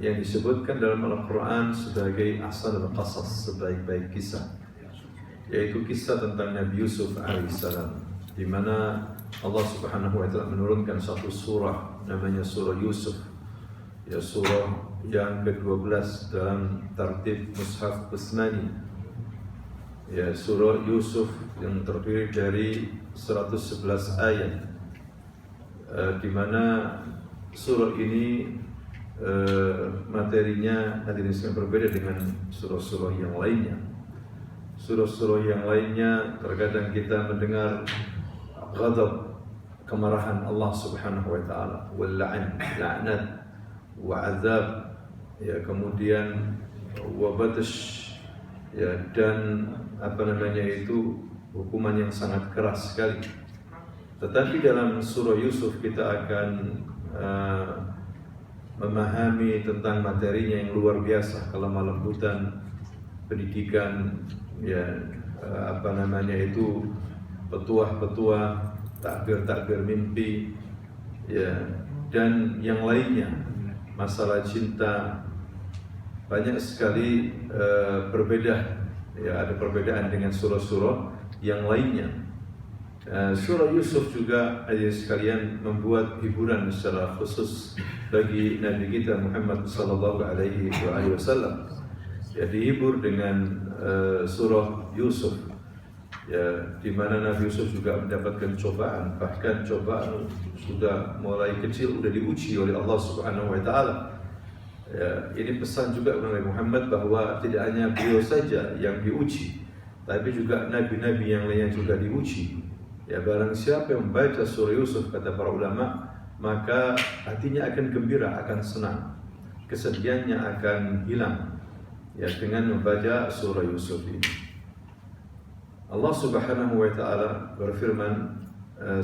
yang disebutkan dalam Al-Quran sebagai ahsanul qasas, sebaik-baik kisah, yaitu kisah tentang Nabi Yusuf alaihissalam, di mana Allah Subhanahu wa taala menurunkan satu surah namanya surah Yusuf, ya surah yang ke-12 dalam tertib Mushaf Utsmani. Ya, surah Yusuf yang terdiri dari 111 ayat, di mana surah ini materinya hadirin sekalian berbeda dengan surah-surah yang lainnya. Surah-surah yang lainnya terkadang kita mendengar ghadab, kemarahan Allah Subhanahu wa taala, wal la'n, laknat, wa azab, ya, kemudian wa batsh, ya, dan hukuman yang sangat keras sekali. Tetapi dalam surah Yusuf kita akan memahami tentang materinya yang luar biasa, kelemah lembutan, pendidikan, ya, petuah-petuah, takbir mimpi, ya, dan yang lainnya, masalah cinta, banyak sekali berbeda, ya, ada perbedaan dengan surah-surah yang lainnya. Surah Yusuf juga sekalian membuat hiburan secara khusus bagi Nabi kita Muhammad sallallahu alaihi wasallam. Ya, dihibur dengan surah Yusuf, ya, di mana Nabi Yusuf juga mendapatkan cobaan, bahkan cobaan sudah mulai kecil sudah diuji oleh Allah Subhanahu wa taala. Ya, ini pesan juga oleh Muhammad bahwa tidak hanya beliau saja yang diuji, tapi juga nabi-nabi yang lainnya juga diuji. Ya, barang siapa yang membaca surah Yusuf, kata para ulama, maka hatinya akan gembira, akan senang, kesedihannya akan hilang, ya, dengan membaca surah Yusuf ini. Allah Subhanahu wa taala berfirman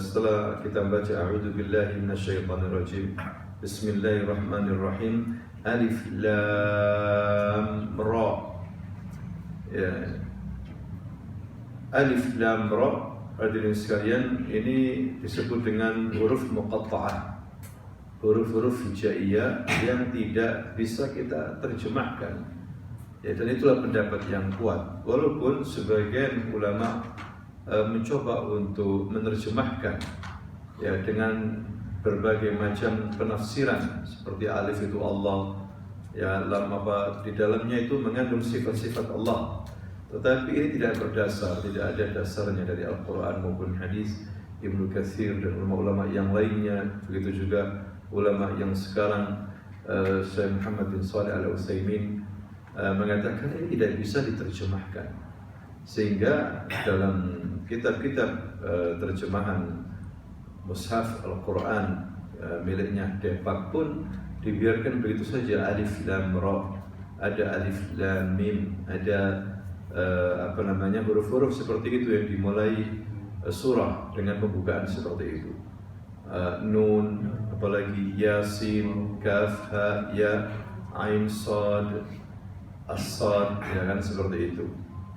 setelah kita membaca a'udzu billahi minasyaitonir rajim, bismillahirrahmanirrahim, alif lam ra. Ya, alif lam ra, hadirin sekalian, ini disebut dengan huruf muqatta'ah, huruf-huruf hijaiyah yang tidak bisa kita terjemahkan. Ya, dan itulah pendapat yang kuat, walaupun sebagian ulama mencoba untuk menerjemahkan, ya, dengan berbagai macam penafsiran, seperti alif itu Allah, ya, lam di dalamnya itu mengandung sifat-sifat Allah. Tetapi ini tidak berdasar, tidak ada dasarnya dari Al-Quran maupun hadis. Ibnu Katsir dan ulama-ulama yang lainnya, begitu juga ulama yang sekarang, Syekh Muhammad bin Shalih Al-Utsaimin, mengatakan ini tidak bisa diterjemahkan. Sehingga dalam kitab-kitab terjemahan Mushaf Al-Quran miliknya Depak pun dibiarkan begitu saja, alif lam ra, ada alif lam mim, ada huruf-huruf seperti itu yang dimulai surah dengan pembukaan seperti itu, nun, apalagi yasin, kaf, ha, ya, ain, sad, as-sad, ya kan, seperti itu.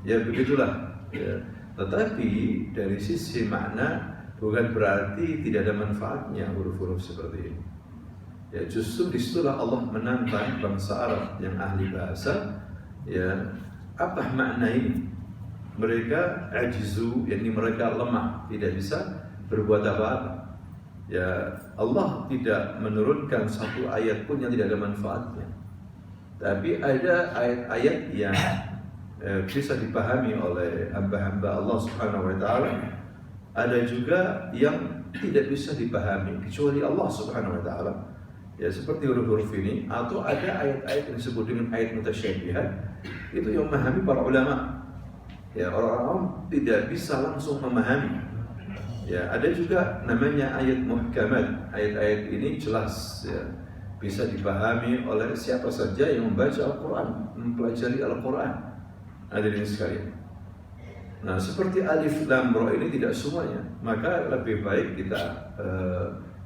Ya, begitulah, ya. Tetapi dari sisi makna bukan berarti tidak ada manfaatnya huruf-huruf seperti ini. Ya, justru disitulah Allah menantang bangsa Arab yang ahli bahasa, ya, apa makna ini? Mereka ajizu, yakni mereka lemah, tidak bisa berbuat apa-apa. Ya, Allah tidak menurunkan satu ayat pun yang tidak ada manfaatnya. Tapi ada ayat-ayat yang bisa dipahami oleh hamba-hamba Allah Subhanahu wa taala. Ada juga yang tidak bisa dipahami kecuali Allah Subhanahu wa taala. Ya, seperti huruf-huruf ini, atau ada ayat-ayat yang disebut dengan ayat mutasyabihat, itu yang memahami para ulama. Ya, orang-orang awam tidak bisa langsung memahami. Ya, ada juga namanya ayat muhkamat. Ayat-ayat ini jelas, ya, bisa dipahami oleh siapa saja yang membaca Al-Quran, mempelajari Al-Quran. Hadirin sekalian. Nah, seperti alif lam ra ini tidak semuanya, maka lebih baik kita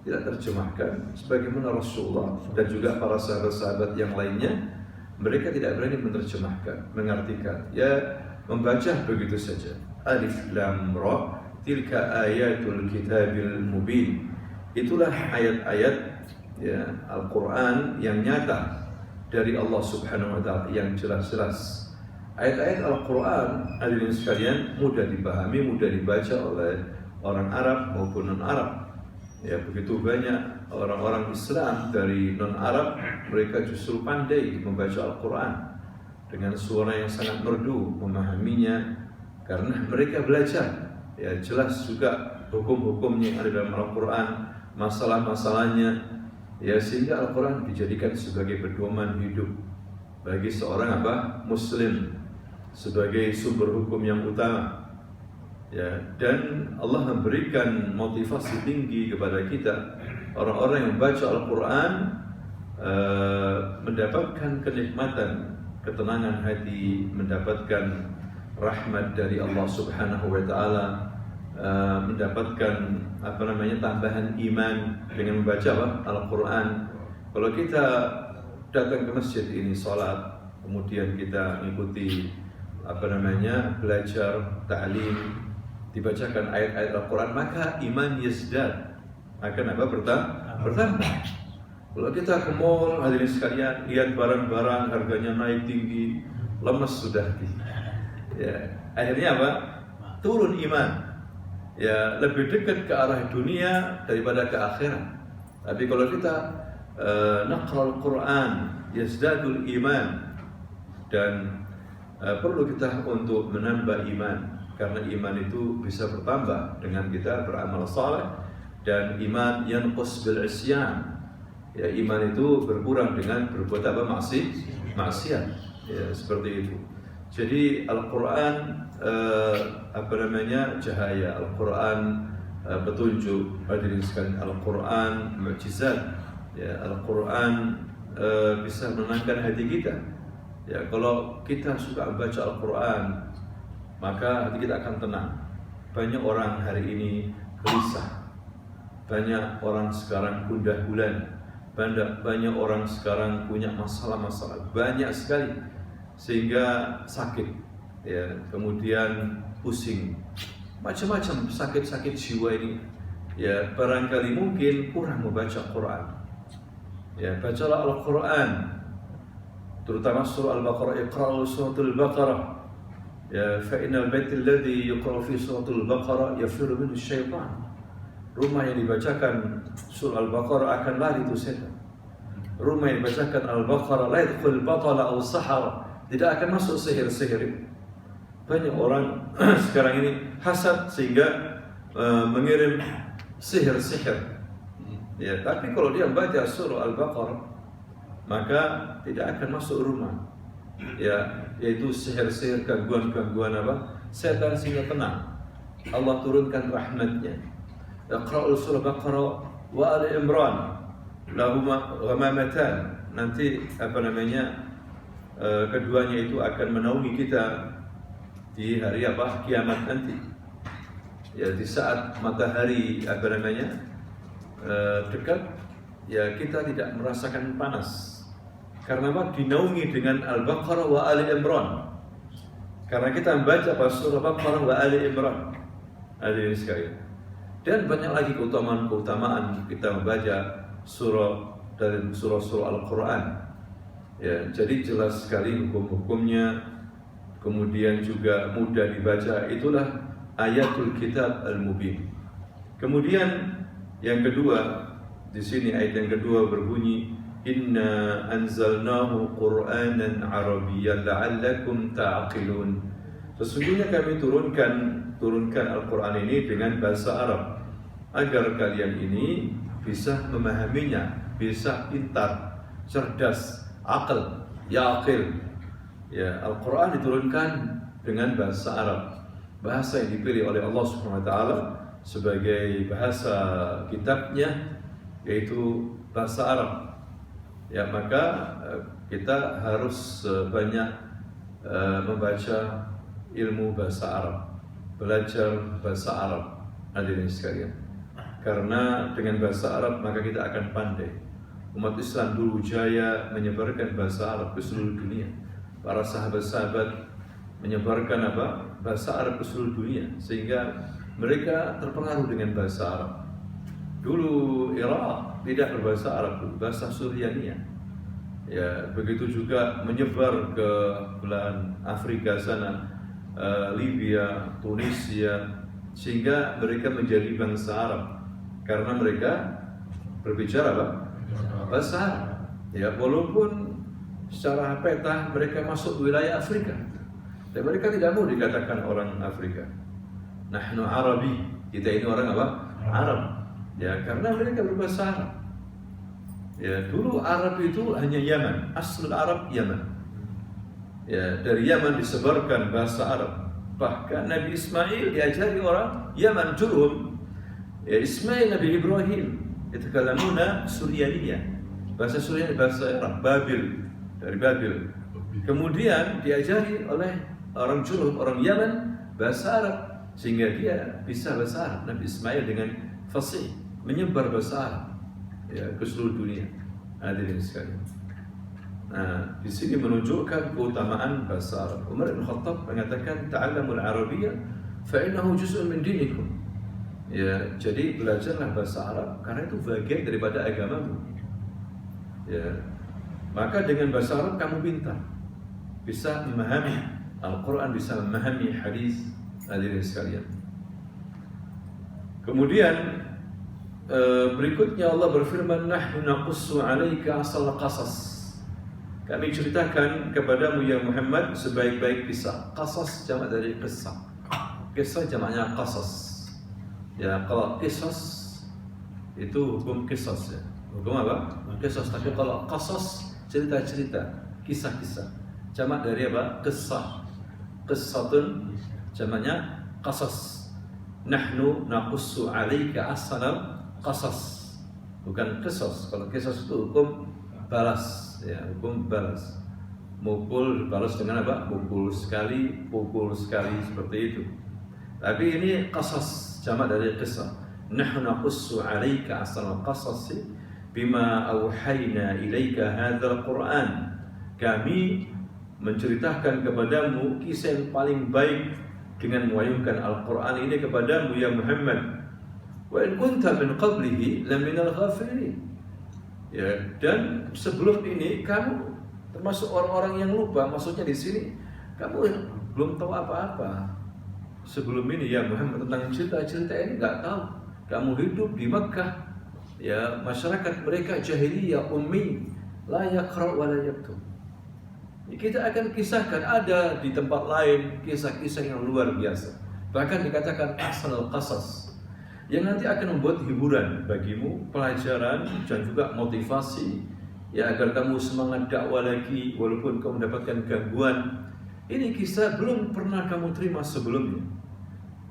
tidak terjemahkan, sebagaimana Rasulullah dan juga para sahabat-sahabat yang lainnya, mereka tidak berani menerjemahkan, mengartikan, ya, membaca begitu saja. Alif lam ra, tilka ayatul kitabil mubin. Itulah ayat-ayat ya, Al-Quran yang nyata dari Allah Subhanahu wa Ta'ala, yang jelas-jelas. Ayat-ayat Al-Quran, hadirin sekalian, mudah dipahami, mudah dibaca oleh orang Arab maupun non-Arab. Ya, begitu banyak orang-orang Islam dari non-Arab, mereka justru pandai membaca Al-Quran dengan suara yang sangat merdu, memahaminya karena mereka belajar. Ya, jelas juga hukum-hukumnya yang ada dalam Al-Quran, masalah-masalahnya, ya, sehingga Al-Quran dijadikan sebagai pedoman hidup bagi seorang Muslim, sebagai sumber hukum yang utama. Ya, dan Allah memberikan motivasi tinggi kepada kita, orang-orang yang membaca Al-Quran mendapatkan kenikmatan, ketenangan hati, mendapatkan rahmat dari Allah Subhanahu wa Ta'ala, mendapatkan tambahan iman dengan membaca Al-Quran. Kalau kita datang ke masjid ini sholat, kemudian kita mengikuti belajar ta'lim, dibacakan ayat-ayat Al-Quran, maka iman yazdad, akan bertambah. Kalau kita ke mall, hadirin sekalian, lihat barang-barang harganya naik tinggi, lemes sudah. Ya, akhirnya turun iman. Ya, lebih dekat ke arah dunia daripada ke akhirat. Tapi kalau kita naqra'ul Quran yazdadul iman, dan perlu kita untuk menambah iman, karena iman itu bisa bertambah dengan kita beramal saleh, dan iman yanqus bil isyan. Ya, iman itu berkurang dengan berbuat maksiat. Ya, seperti itu. Jadi Al-Quran cahaya, Al-Quran petunjuk, hadirin sekalian, Al-Quran mukjizat. Ya, Al-Quran bisa menenangkan hati kita. Ya, kalau kita suka membaca Al-Quran, maka hati kita akan tenang. Banyak orang hari ini gelisah, banyak orang sekarang gundah gulana, banyak orang sekarang punya masalah-masalah, banyak sekali, sehingga sakit, ya, kemudian pusing, macam-macam sakit-sakit jiwa ini. Ya, barangkali mungkin kurang membaca Quran. Ya, bacalah Al-Quran, terutama surah Al-Baqarah. Iqra'u suratul Baqarah. Ya, fa innal baital ladzi yuqra'u fi suratul Baqarah yafirru minhu syaitan. Rumah yang dibacakan surah Al-Baqarah akan lari itu setan. Rumah yang dibacakan Al-Baqarah la yadkhul batala aw sahara, tidak akan masuk sihir-sihir. Banyak orang sekarang ini hasad sehingga mengirim sihir-sihir. Ya, tapi kalau dia membaca surah Al-Baqarah, maka tidak akan masuk rumah. Ya, yaitu sihir-sihir, gangguan-gangguan setan, sehingga tenang. Allah turunkan rahmatnya. Iqra'ul surah Baqarah wa Ali Imran lahuma ghamamatan. Nanti keduanya itu akan menaungi kita di hari kiamat nanti. Ya, di saat matahari dekat, ya, kita tidak merasakan panas. Karena dinaungi dengan Al-Baqarah wa Ali Imran. Karena kita membaca surah Baqarah wa Ali Imran. Hadirin sekalian. Dan banyak lagi keutamaan kita membaca surah dari surah-surah Al-Quran. Ya, jadi jelas sekali hukum-hukumnya, kemudian juga mudah dibaca. Itulah ayatul kitab al-mubin. Kemudian yang kedua, di sini ayat yang kedua berbunyi, Inna anzalnahu Qur'anan Arabiyyan la'allakum ta'qilun. Sesungguhnya kami turunkan Al-Quran ini dengan bahasa Arab, agar kalian ini bisa memahaminya, bisa pintar, cerdas, akal, yaqil. Ya, Al-Quran diturunkan dengan bahasa Arab, bahasa yang dipilih oleh Allah Subhanahu wa Ta'ala sebagai bahasa kitabnya, yaitu bahasa Arab. Ya, maka kita harus banyak membaca ilmu bahasa Arab, belajar bahasa Arab, hadirin sekalian. Karena dengan bahasa Arab maka kita akan pandai. Umat Islam dulu jaya menyebarkan bahasa Arab ke seluruh dunia. Para sahabat-sahabat menyebarkan bahasa Arab ke seluruh dunia, sehingga mereka terpengaruh dengan bahasa Arab. Dulu Irak tidak berbahasa Arab, bahasa Suryania. Ya, begitu juga menyebar ke belahan Afrika sana, Libya, Tunisia, sehingga mereka menjadi bangsa Arab karena mereka berbicara apa? Bahasa Arab. Ya, walaupun secara peta mereka masuk wilayah Afrika, dan mereka tidak mau dikatakan orang Afrika. Nahnu Arabi, kita ini orang apa? Arab. Ya, karena mereka berbahasa Arab. Ya, dulu Arab itu hanya Yaman, asal Arab Yaman. Ya, dari Yaman disebarkan bahasa Arab. Bahkan Nabi Ismail diajari orang Yaman, Jurhum. Ya, Ismail Nabi Ibrahim itu kalamuna Suryaniyah. Bahasa Suryani, bahasa Arab, Babil, dari Babil. Kemudian diajari oleh orang Jurhum, orang Yaman, bahasa Arab, sehingga dia bisa bahasa Arab. Nabi Ismail dengan fasih menyebar bahasa Arab, ya, ke seluruh dunia. Hadirin sekalian. Nah, di sini menunjukkan keutamaan bahasa Arab. Umar bin Khattab mengatakan, "Ta'allamul Arabiyyah fa innahu juz'un min dinikum." Ya, jadi belajarlah bahasa Arab karena itu bagian daripada agamamu. Ya. Maka dengan bahasa Arab kamu pintar, bisa memahami Al-Qur'an, bisa memahami hadis. Hadirin sekalian. Kemudian berikutnya Allah berfirman, "Nahnu naqussu 'alaika ahsanal qasas." Kami ceritakan kepadamu ya Muhammad sebaik-baik kisah. Qasas jamak dari qissah. Kisah jamaknya qasas. Ya, kalau qisas itu hukum qisas ya. Hukum apa? Qisas. Tapi kalau qasas cerita-cerita, kisah-kisah. Jamak dari apa? Qissah. Qissatun jamaknya qasas. Nahnu naqussu 'alaika ahsanal qasas, bukan qisas. Kalau qisas itu hukum balas, ya, hukum balas. Mukul balas dengan apa? Pukul sekali seperti itu. Tapi ini qasas, jamak dari qisah. Nahnu naqussu 'alaika ahsanal qasas bima auhayna ilaika hadzal Qur'an. Kami menceritakan kepadamu kisah yang paling baik dengan mewahyukan Al-Qur'an ini kepadamu ya Muhammad. Wa in kunta min qablihi laminal ghafilin. Ya, dan sebelum ini kamu termasuk orang-orang yang lupa. Maksudnya di sini kamu belum tahu apa-apa. Sebelum ini ya Muhammad, tentang cerita-cerita ini enggak tahu. Kamu hidup di Makkah, ya, masyarakat mereka jahiliyah, ummi, la yaqra wa la yaktub. Kita akan kisahkan, ada di tempat lain kisah-kisah yang luar biasa. Bahkan dikatakan ahsanul qasas, yang nanti akan membuat hiburan bagimu, pelajaran dan juga motivasi, ya, agar kamu semangat dakwah lagi walaupun kamu mendapatkan gangguan. Ini kisah belum pernah kamu terima sebelumnya.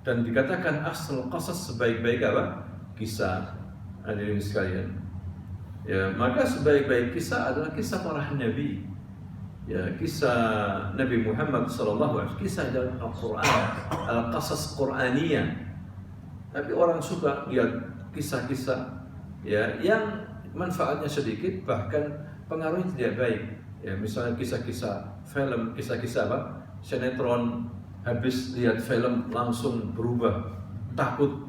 Dan dikatakan ahsanul qasas, sebaik-baik apa? Kisah. Hadirin sekalian. Ya, maka sebaik-baik kisah adalah kisah para nabi. Ya, kisah Nabi Muhammad SAW, kisah dalam Al-Quran, Al-Qasas Quraniyah. Tapi orang suka lihat kisah-kisah, ya, yang manfaatnya sedikit, bahkan pengaruhnya tidak baik. Ya, misalnya kisah-kisah film, kisah-kisah apa? Sinetron, habis lihat film langsung berubah, takut.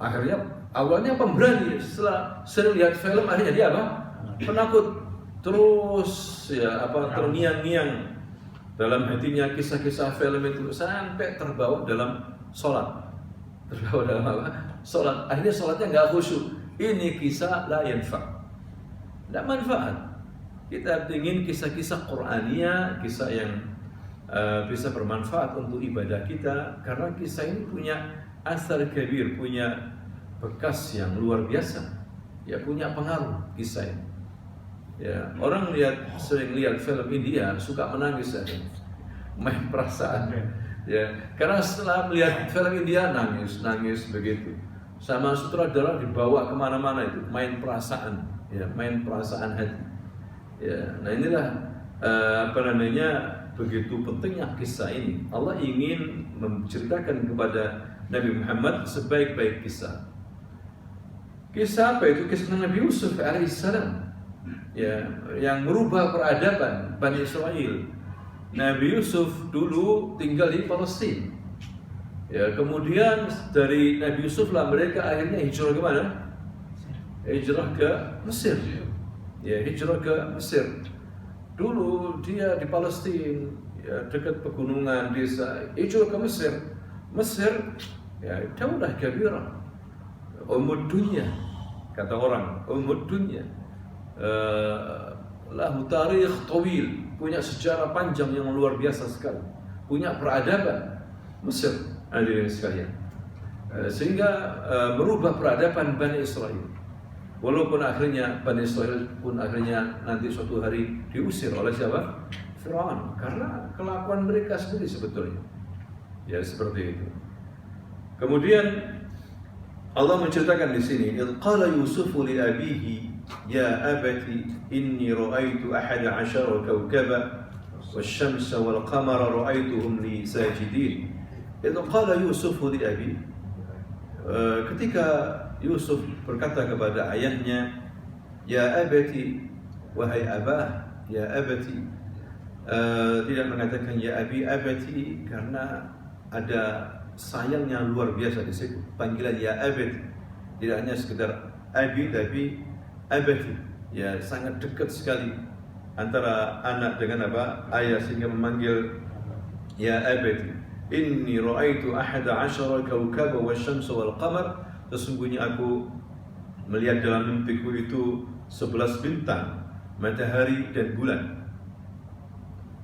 Akhirnya awalnya pemberani, setelah sering lihat film akhirnya dia apa? Penakut. Terus ya apa, terngiang-ngiang dalam hatinya kisah-kisah film itu, sampai terbawa dalam sholat. Terbawa dalam apa? Sholat. Akhirnya sholatnya nggak khusyuk. Ini kisah la yanfa', tidak manfaat. Kita ingin kisah-kisah Qur'aniyah, kisah yang bisa bermanfaat untuk ibadah kita, karena kisah ini punya asar kabir, punya bekas yang luar biasa, ya, punya pengaruh kisah ini. Ya, orang sering lihat film India suka menangis aja, main perasaan. Ya, karena setelah melihat film India nangis begitu. Sama sutradara dibawa kemana-mana itu, main perasaan, ya, main perasaan hati. Ya, nah inilah begitu pentingnya kisah ini. Allah ingin menceritakan kepada Nabi Muhammad sebaik-baik kisah. Kisah apa itu? Kisah Nabi Yusuf alaihissalam, ya, yang merubah peradaban Bani Israel. Nabi Yusuf dulu tinggal di Palestina. Ya, kemudian dari Nabi Yusuf lah mereka akhirnya hijrah ke mana? hijrah ke Mesir. Ya, hijrah ke Mesir. Dulu dia di Palestina, ya, dekat pegunungan desa, hijrah ke Mesir. Mesir, ya, daulah kabirah, umud dunia, kata orang, umud dunia. Lahu tarikh tawil, punya sejarah panjang yang luar biasa sekali, punya peradaban Mesir, hadirin sekalian. Sehingga merubah peradaban Bani Israel. Walaupun akhirnya Bani Israel pun akhirnya nanti suatu hari diusir oleh siapa? Firaun, karena kelakuan mereka sendiri sebetulnya. Ya, seperti itu. Kemudian Allah menceritakan di sini, qala Yusufu li abihi ya abati inni ra'aitu ahada 'ashara kawkaba wasyamsa wal qamara ra'aituhum li sajidin. Qala Yusufu li abihi, ketika Yusuf berkata kepada ayahnya, ya abati, wahai abah, ya abati. Tidak mengatakan ya abi abati karena ada sayangnya luar biasa di situ. Panggilan ya abati tidak hanya sekedar abi tapi abati, ya sangat dekat sekali antara anak dengan apa? Ayah, sehingga memanggil ya abati. Inni ra'aitu ahada 'ashara kawkaba wasyamsa wal qamar. Sesungguhnya aku melihat dalam mimpiku itu 11 bintang, matahari dan bulan.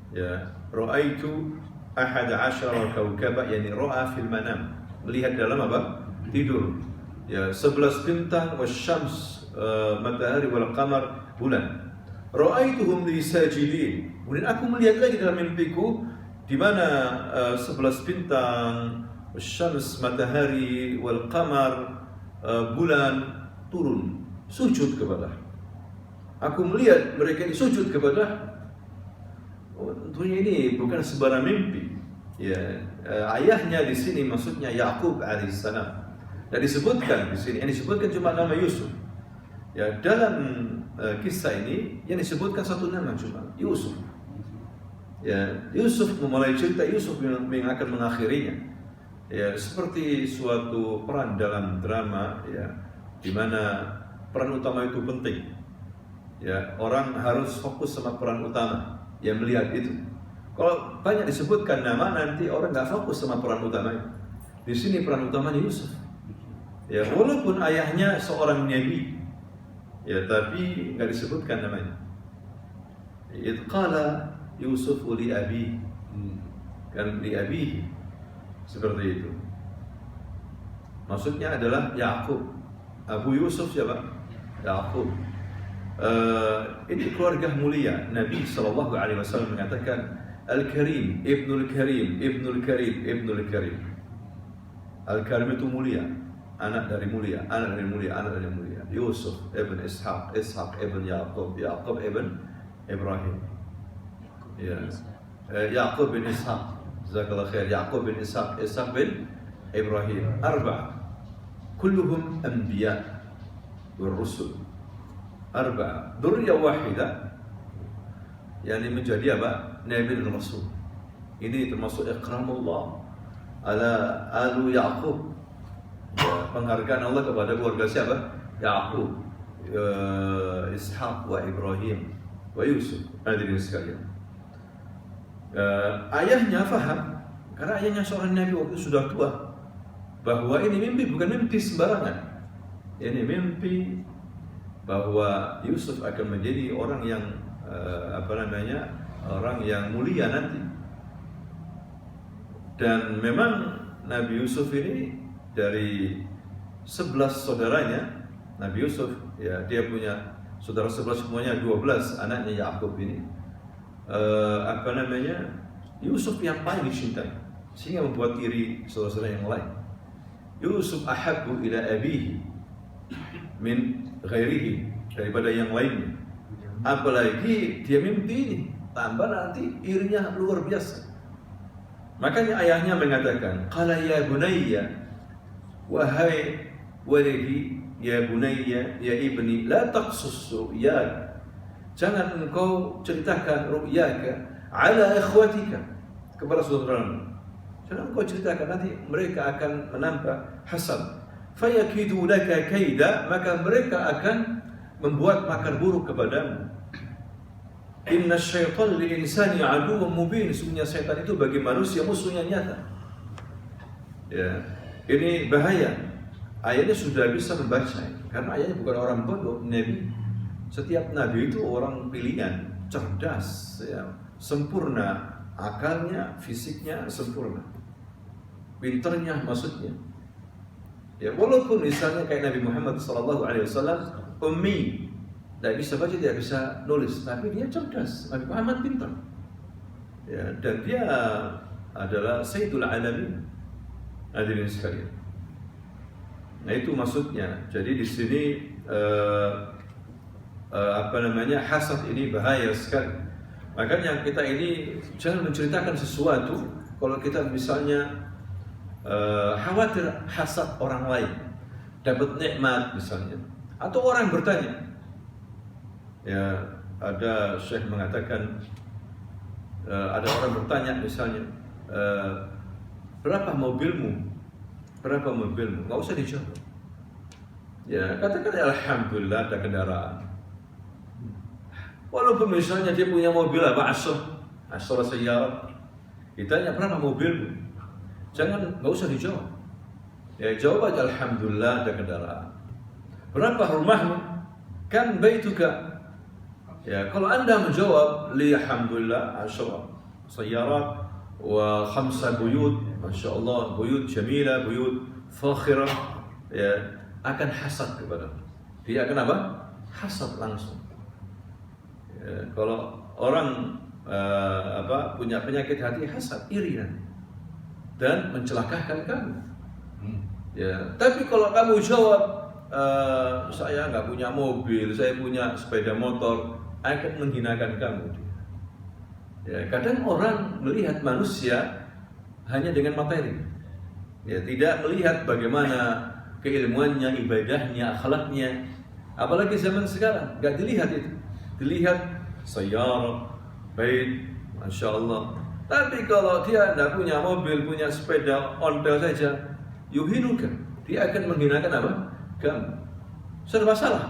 Ya, ra'aitu ahada 'ashara kawkaba, yani ra'a fil manam, melihat dalam apa? Tidur. Ya, 11 bintang, wasyams, matahari, wal qamar, bulan. Ra'aituhum li sajidin. Kemudian aku melihat lagi dalam mimpiku di mana 11 bintang, syams, matahari, wal qamar, bulan turun sujud kepada. Aku melihat mereka ini sujud kepada. Tentunya ini bukan sembarang mimpi. Ya, ayahnya di sini maksudnya Yakub alaihissalam. Dan disebutkan di sini, yang disebutkan cuma nama Yusuf. Ya, dalam kisah ini yang disebutkan satu nama cuma Yusuf. Ya, Yusuf memulai cerita, Yusuf yang akan mengakhirinya. Ya, seperti suatu peran dalam drama, ya, di mana peran utama itu penting. Ya, orang harus fokus sama peran utama yang melihat itu. Kalau banyak disebutkan nama, nanti orang nggak fokus sama peran utamanya. Di sini peran utamanya Yusuf. Ya, walaupun ayahnya seorang nabi, ya, tapi nggak disebutkan namanya. Idh qala Yusuf li abi, kan li abihi, seperti itu. Maksudnya adalah Yakub. Abu Yusuf siapa? Yakub. Ini keluarga mulia. Nabi SAW mengatakan Al-Karim, Ibnul Karim, Ibnul Karim, Ibnul Karim. Al-Karim itu mulia, anak dari mulia, anak dari mulia, anak dari mulia. Yusuf ibn Ishaq, Ishaq ibn Yaqub, Yaqub ibn Ibrahim. Ya, Yaqub bin Ishaq, jazakallah khair. Yaqub bin Ishaq, Ishaq bin Ibrahim. Arba'a, kulluhum anbiya wal rusul. Arba'a, dzurriyyah wahidah, yani menjadi apa? Nabi dan Rasul. Ini termasuk ikramullah ala alu Yaqub. Ya, penghargaan Allah kepada keluarga siapa? Yaqub, Ishaq wa Ibrahim wa Yusuf. Hadirin sekalian. Ayahnya faham, karena ayahnya seorang nabi waktu itu sudah tua, bahwa ini mimpi bukan mimpi sembarangan. Ini mimpi bahwa Yusuf akan menjadi orang yang orang yang mulia nanti. Dan memang Nabi Yusuf ini dari 11 saudaranya, Nabi Yusuf, ya, dia punya saudara 11, semuanya 12 anaknya Yakub ini. Yusuf yang paling dicintai, sehingga membuat iri saudara-saudara yang lain. Yusuf ahabbu ila abihi min ghairihi, daripada yang lainnya. Apalagi dia mimpi ini, tambah nanti irinya luar biasa. Makanya ayahnya mengatakan, qala ya bunayya, wahai walidi, ya bunayya, ya ibni, la taqsus ru'yak, jangan engkau ceritakan ru'yaka ala ikhwatika, kepada saudaramu. Jangan engkau ceritakan, nanti mereka akan menampak hasad, fayakidu laka kaida, maka mereka akan membuat makar buruk kepadamu. Inna syaitan lil insani aduwwun mubin, sesungguhnya setan itu bagi manusia musuhnya nyata. Ya, ini bahaya. Ayatnya sudah bisa membaca, karena ayatnya bukan orang bodoh. Setiap nabi itu orang pilihan, cerdas, ya, sempurna, akalnya, fisiknya sempurna, pinternya maksudnya. Ya, walaupun misalnya kayak Nabi Muhammad SAW, ummi, tidak bisa baca, tidak bisa nulis, tapi dia cerdas. Nabi Muhammad pintar. Ya, dan dia adalah Sayyidul Alamin. Hadirin sekalian. Nah itu maksudnya. Jadi di sini hasad ini bahaya sekali. Makanya kita ini jangan menceritakan sesuatu kalau kita misalnya khawatir hasad orang lain dapat nikmat misalnya, atau orang bertanya. Ya, ada syekh mengatakan ada orang bertanya misalnya, berapa mobilmu? Berapa mobilmu? Nggak usah dijawab. Ya, katakan alhamdulillah ada kendaraan. Walaupun misalnya dia punya mobil asal sayyarah, ditanya berapa mobilmu? Nggak usah dijawab. Ya, jawab aja alhamdulillah ada kendaraan. Berapa rumahmu? Kan baituka. Ya, kalau Anda menjawab li alhamdulillah asal sayyarah wa 5 buyut, masya Allah, buyut jamila, buyut fakhirah, ya, akan hasad kepada dia. Akan apa? Hasad langsung. Ya, kalau orang punya penyakit hati, hasad, iri nanti, dan mencelakakan kamu. Ya, tapi kalau kamu jawab saya nggak punya mobil, saya punya sepeda motor, akan menghinakan kamu. Ya, kadang orang melihat manusia hanya dengan materi, ya, tidak melihat bagaimana keilmuannya, ibadahnya, akhlaknya. Apalagi zaman sekarang, nggak dilihat itu. Dilihat sayyarah, bait, masya Allah. Tapi kalau dia tidak punya mobil, punya sepeda ontel saja, yuhinuka, dia akan menghinakan apa? Kamu. Serba salah.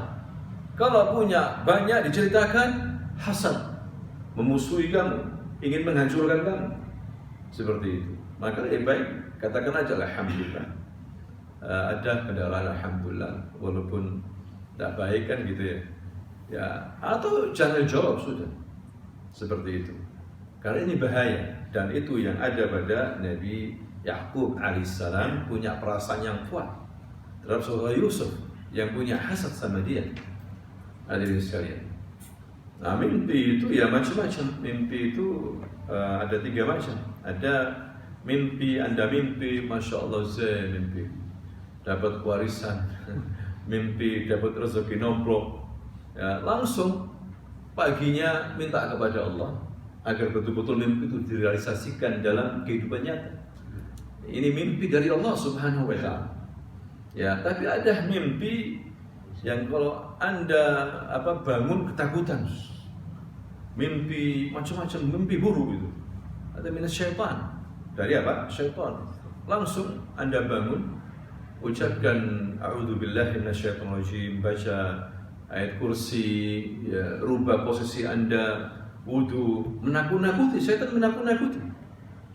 Kalau punya banyak diceritakan, hasad, memusuhi kamu, ingin menghancurkan kamu, seperti itu. Maka lebih baik katakan aja alhamdulillah, ada kendaraan alhamdulillah, walaupun tidak baik kan gitu ya. Ya, atau jangan jawab sudah, seperti itu. Karena ini bahaya, dan itu yang ada pada Nabi Yakub alaihissalam, punya perasaan yang kuat terhadap saudara Yusuf yang punya hasad sama dia. Hadirin sekalian. Nah, mimpi itu ya macam-macam. Mimpi itu ada 3 macam. Ada mimpi, Anda mimpi, masya Allah, saya mimpi dapat warisan, mimpi dapat rezeki nomplok, ya, langsung paginya minta kepada Allah agar betul-betul mimpi itu direalisasikan dalam kehidupan nyata. Ini mimpi dari Allah Subhanahu wa Ta'ala. Ya, tapi ada mimpi yang kalau Anda bangun ketakutan, mimpi macam-macam, mimpi buruk itu. Ada minas syaitan. Dari apa? Syaitan. Langsung Anda bangun, ucapkan a'udzubillahi minasyaitonir rajim, baca ayat kursi, ya, rubah posisi Anda, wudu, menakut-nakuti, syaitan menakut-nakuti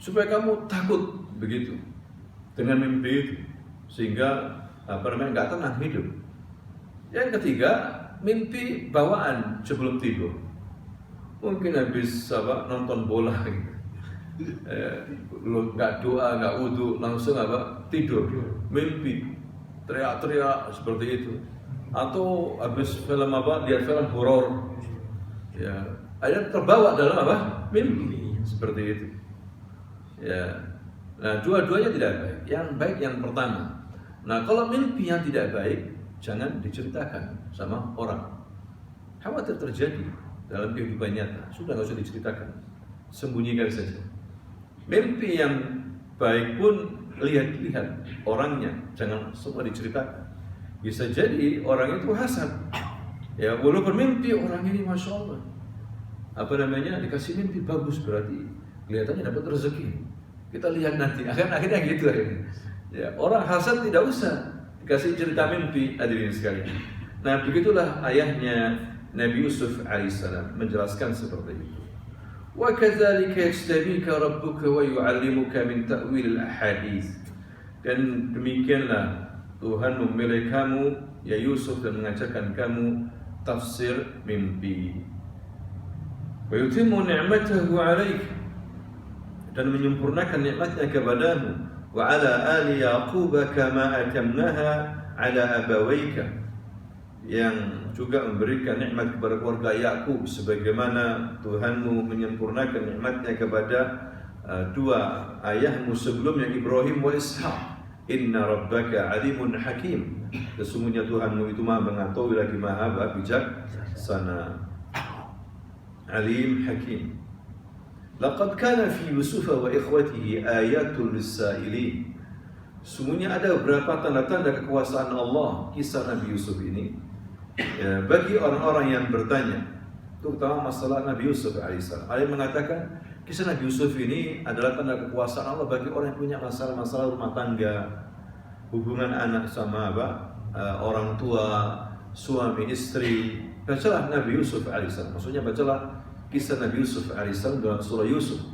supaya kamu takut begitu dengan mimpi itu, sehingga nggak tenang hidup. Yang ketiga, mimpi bawaan sebelum tidur. Mungkin habis nonton bola gitu. Nggak doa, nggak wudu, langsung tidur. Mimpi teriak-teriak seperti itu. Atau habis film lihat film horor. Ya, ada terbawa dalam mimpi seperti itu. Ya. Nah, dua-duanya tidak baik. Yang baik yang pertama. Nah, kalau mimpi yang tidak baik, jangan diceritakan sama orang. Khawatir terjadi dalam kehidupan nyata, sudah nggak usah diceritakan, sembunyikan saja. Mimpi yang baik pun lihat-lihat orangnya, jangan semua diceritakan. Bisa jadi orang itu hasad. Ya, walaupun mimpi orang ini masya Allah, dikasih mimpi bagus, berarti kelihatannya dapat rezeki. Kita lihat nanti, akhirnya gitu akhirnya. Ya, orang hasad tidak usah Dikasih cerita mimpi, hadirin sekalian. Nah, begitulah ayahnya Nabi Yusuf alaihissalam menjelaskan seperti itu. Wa kadzalika yajtabika rabbuka wa yu'allimuka min ta'wil al-ahadits. Dan demikianlah Tuhan memilih kamu ya Yusuf dan mengajarkan kamu tafsir mimpi. Wa yutimmu ni'matahu 'alaika, dan menyempurnakan nikmatnya kepadamu, wa 'ala ali Yaqub kama atamnaha 'ala abawaika, yang juga memberikan nikmat kepada keluarga Yakub sebagaimana Tuhanmu menyempurnakan nikmatnya kepada dua ayahmu sebelumnya, Ibrahim wa Ishaq. Inna rabbaka alimun hakim, sesungguhnya Tuhanmu itu maha mengetahui lagi maha bijaksana. Alim hakim. Laqad kana fi Yusuf wa ikhwatihi ayatul lis-sa'ilin. Sungguhnya ada beberapa tanda-tanda kekuasaan Allah kisah Nabi Yusuf ini ya, bagi orang-orang yang bertanya, terutama masalah Nabi Yusuf alaihissalam. Ada yang mengatakan kisah Nabi Yusuf ini adalah tanda kekuasaan Allah bagi orang yang punya masalah-masalah rumah tangga, hubungan anak sama orang tua, suami istri. Bacalah Nabi Yusuf alaihissalam. Maksudnya bacalah kisah Nabi Yusuf alaihissalam dalam surah Yusuf.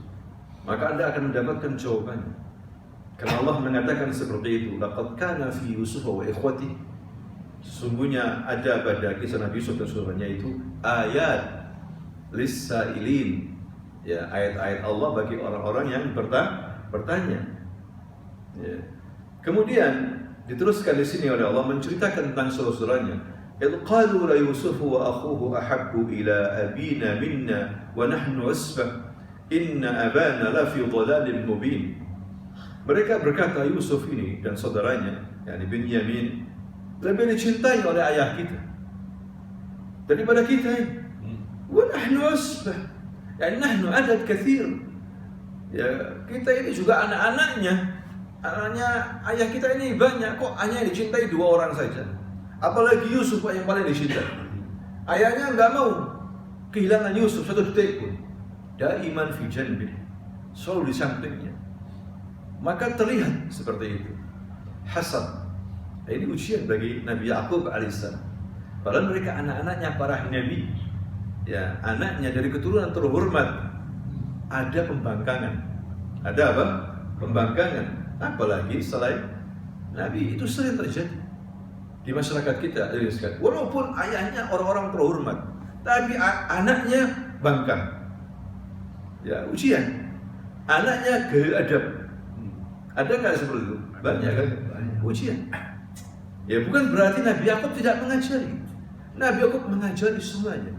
Maka Anda akan mendapatkan jawabannya. Karena Allah mengatakan seperti itu. Laqad kana fi Yusuf wa ikhwati. Sesungguhnya ada pada kisah Nabi Yusuf dan saudaranya itu ayat lis-sa'ilin. Ya, ayat-ayat Allah bagi orang-orang yang bertanya. Ya. Kemudian diteruskan di sini oleh Allah menceritakan tentang saudara-saudaranya. إذ قالوا ليوسف وأخوه أحب إلى أبينا منا ونحن عصبة إن أبانا لفي ضلال مبين. Mereka berkata Yusuf ini dan saudaranya, yakni Binyamin, lebih dicintai oleh ayah kita daripada kita ini. وَنَحْنُ عُصْبَةٌ, yani nahnu adad kathir. Ya, kita ini juga anak-anaknya ayah kita ini banyak, kok hanya dicintai 2 orang saja. Apalagi Yusuf yang paling dicintai. Ayahnya enggak mau kehilangan Yusuf satu detik pun. Daiman fi janbih, selalu di sampingnya. Maka terlihat seperti itu. Hasad. Ini ujian bagi Nabi Yakub alaihissalam. Padahal mereka anak-anaknya para nabi. Ya, anaknya dari keturunan terhormat. Ada pembangkangan. Ada apa? Pembangkangan. Apalagi selain Nabi, itu sering terjadi di masyarakat kita. Walaupun ayahnya orang-orang terhormat, tapi anaknya bangkang. Ya, ujian. Anaknya gaya adab. Ada nggak seperti itu? Banyak kan? Ujian. Ya, bukan berarti Nabi Yakub tidak mengajari. Nabi Yakub mengajari semuanya.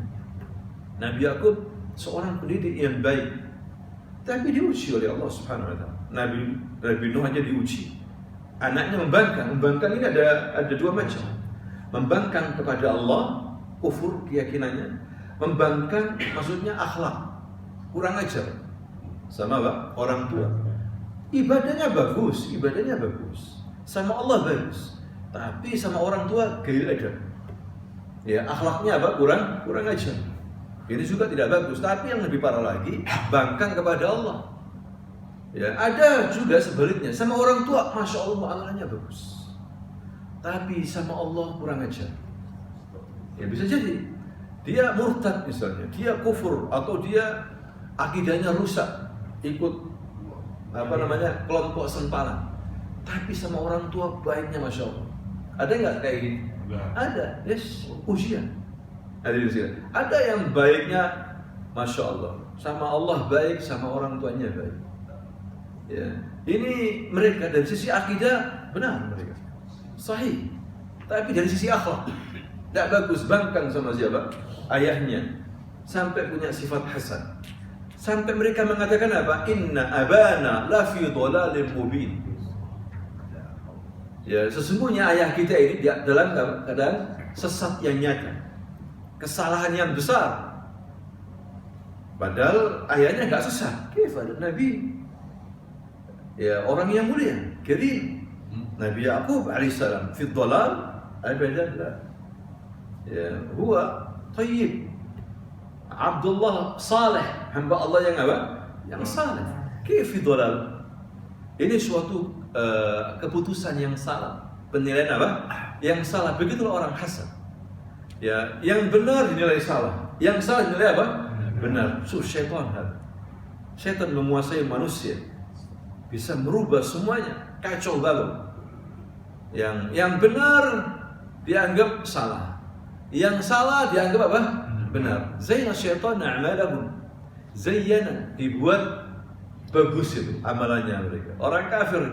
Nabi Yakub seorang pendidik yang baik, tapi diuji oleh Allah Subhanahu wa taala. Nabi Nuh aja diuji. Anaknya membangkang. Membangkang ini ada 2 macam. Membangkang kepada Allah, kufur keyakinannya. Membangkang maksudnya akhlak, kurang ajar sama orang tua. Ibadahnya bagus, sama Allah bagus, tapi sama orang tua gaya adab. Ya, akhlaknya kurang ajar. Ini juga tidak bagus. Tapi yang lebih parah lagi, bangkang kepada Allah. Ya, ada juga sebaliknya, sama orang tua, masya Allah muamalahnya bagus, tapi sama Allah kurang ajar. Ya, bisa jadi dia murtad misalnya, dia kufur atau dia akidahnya rusak, ikut kelompok sempalan, tapi sama orang tua baiknya masya Allah. Ada nggak kayak gitu? Ada, yes, ujian. Ada yang baiknya masya Allah, sama Allah baik, sama orang tuanya baik. Ya, ini mereka dari sisi akidah benar mereka sahih, tapi dari sisi akhlak tidak bagus. Bangkang sama siapa? Ayahnya, sampai punya sifat hasad, sampai mereka mengatakan apa? Inna abana la fi dhalalin mubin. Ya, sesungguhnya ayah kita ini dalam keadaan sesat yang nyata, kesalahan yang besar. Padahal ayahnya enggak sesat. Kifal Nabi, ya, orang yang mulia, karim. Nabi Yakub alaihissalam fi dhalal abadan. Ya, huwa tayyib. Abdullah salih, hamba Allah yang apa? Yang salih. Kif fi dhalal. Ini suatu keputusan yang salah. penilaian apa? Yang salah. Begitulah orang hasad. Ya, yang benar dinilai salah, yang salah dinilai apa? Benar. Syaitan. Syaitan menguasai manusia, bisa merubah semuanya, kacau balau. Yang benar dianggap salah, yang salah dianggap apa? Benar. Zayyana syaitan a'malahum. Zayyana, dibuat bagus itu amalannya mereka. Orang kafir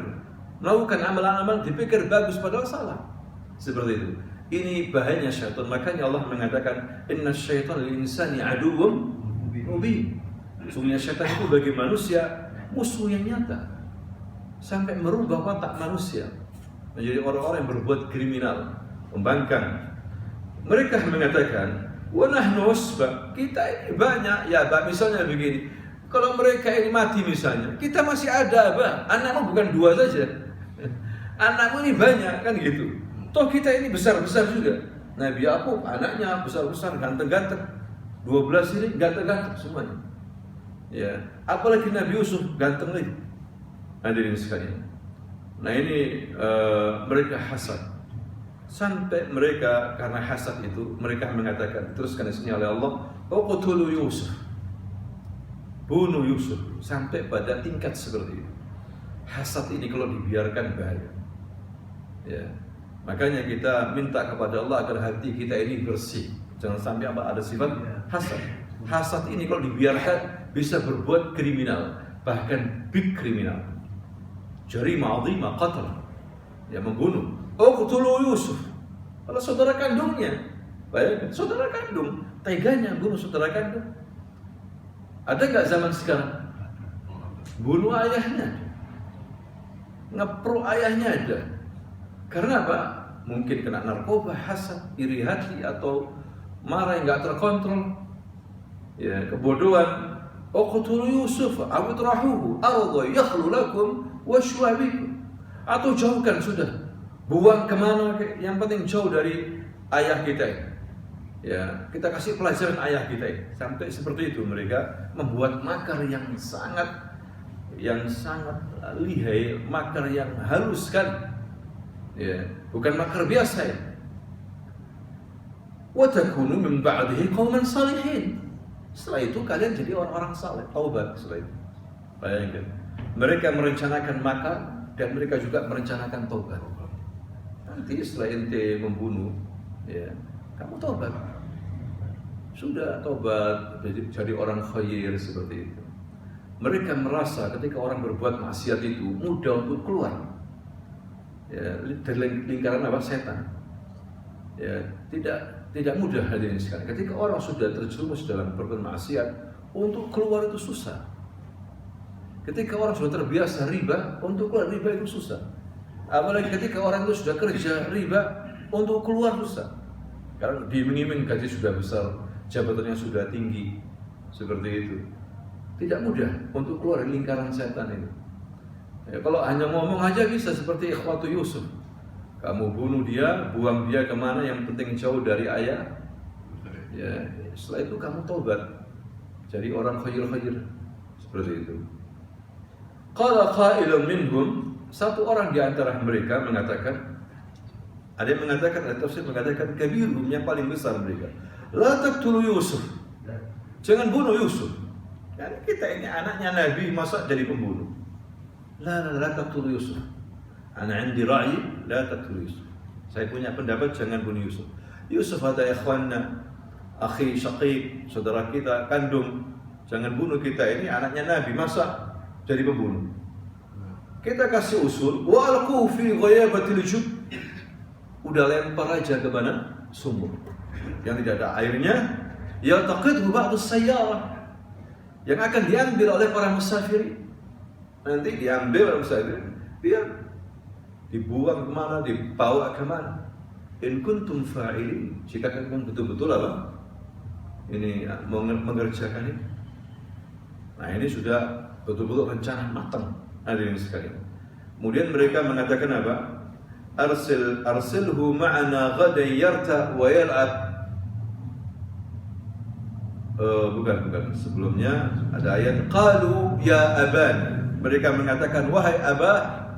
melakukan amalan-amalan dipikir bagus padahal salah. Seperti itu. Ini bahayanya syaitan. Makanya Allah mengatakan inna syaitan lil insani aduwwum mubin. Sungguhnya syaitan itu bagi manusia musuh yang nyata. Sampai merubah watak manusia menjadi orang-orang yang berbuat kriminal, membangkang. Mereka mengatakan wa nahnu usba, kita ini banyak. Ya, misalnya begini, kalau mereka ini mati misalnya, kita masih ada, Pak. Anakmu bukan 2 saja. Anakmu ini banyak, kan gitu. Toh kita ini besar-besar juga. Nabi Yakub anaknya besar-besar, ganteng-ganteng. 12 ini ganteng-ganteng semuanya. Ya, apalagi Nabi Yusuf ganteng lagi. Hadirin sekalian. Nah ini mereka hasad. Sampai mereka karena hasad itu mereka mengatakan, teruskan disini oleh Allah, uqtulu Yusuf. Bunuh Yusuf. Sampai pada tingkat seperti itu. Hasad ini kalau dibiarkan bahaya. Ya. Makanya kita minta kepada Allah agar hati kita ini bersih. Jangan sampai ada sifat hasad. Hasad ini kalau dibiarkan bisa berbuat kriminal, bahkan big kriminal. Jarimah 'azimah, qatl. Ya, membunuh. Uqtulu Yusuf. Kalau saudara kandungnya, bayangkan saudara kandung teganya bunuh saudara kandung. Ada nggak zaman sekarang? Bunuh ayahnya, ngepro ayahnya ada. Karena apa? Mungkin kena narkoba, hasad, iri hati, atau marah yang nggak terkontrol. Ya, kebodohan. Uqtulu Yusuf aw itrahuhu ardha yakhlu lakum washwa bikum. Atau jauhkan sudah. Buang kemana, yang penting jauh dari ayah kita. Ya, kita kasih pelajaran ayah kita. Sampai seperti itu mereka membuat makar yang sangat lihai, makar yang halus sekali. Ya, bukan makar biasa ya. Wa takunu min ba'dihi qauman salihin. Setelah itu kalian jadi orang-orang saleh, taubat setelah itu. Bayangkan, mereka merencanakan makar dan mereka juga merencanakan taubat. Nanti setelah ente membunuh, ya, kamu taubat. Sudah taubat, jadi orang khair seperti itu. Mereka merasa ketika orang berbuat maksiat itu mudah untuk keluar. Ya, dari lingkaran apa? Setan. Ya, tidak mudah hadirin sekalian. Ketika orang sudah terjerumus dalam berbuat maksiat, untuk keluar itu susah. Ketika orang sudah terbiasa riba, untuk keluar riba itu susah. Apalagi ketika orang itu sudah kerja riba, untuk keluar susah. Karena diiming-iming gaji sudah besar, jabatannya sudah tinggi, seperti itu. Tidak mudah untuk keluar dari lingkaran setan itu. Ya, kalau hanya ngomong aja bisa seperti ikhwatu Yusuf. Kamu bunuh dia, buang dia kemana, yang penting jauh dari ayah. Ya, setelah itu kamu taubat, jadi orang khair-khair, seperti itu. Qala qailun minhum, satu orang di antara mereka mengatakan, ada yang mengatakan, ada tafsir mengatakan kabirum, yang paling besar mereka, la taqtulu Yusuf, jangan bunuh Yusuf. Dan kita ini anaknya Nabi, masa jadi pembunuh? La taqtulu Yusuf. Ana 'indi ra'yi, la taqtulu Yusuf. Saya punya pendapat, jangan bunuh Yusuf. Yusuf ada ikhwanna, akhi syaqiq, saudara kita kandung, jangan bunuh kita, ini anaknya Nabi, masa jadi pembunuh? Kita kasih usul, wa alqu fi ghayabatil jub. Udah lempar aja ke mana? Sumur yang tidak ada airnya. Yaltaqidhu ba'd as-sayyarah, yang akan diambil oleh para musafir. Nanti diambil oleh musafir, dia dibuang kemana, dibawa kemana. In kuntum fa'ilin, jika kalian betul-betul apa? Ini mengerjakan ini. Nah, ini sudah betul-betul rencana matang, hadirin sekalian. Kemudian mereka mengatakan apa? Arsilhu ma'ana ghadan yarta wa yal'ab. Bukan. Sebelumnya ada ayat qalu ya aban. Mereka mengatakan wahai abah,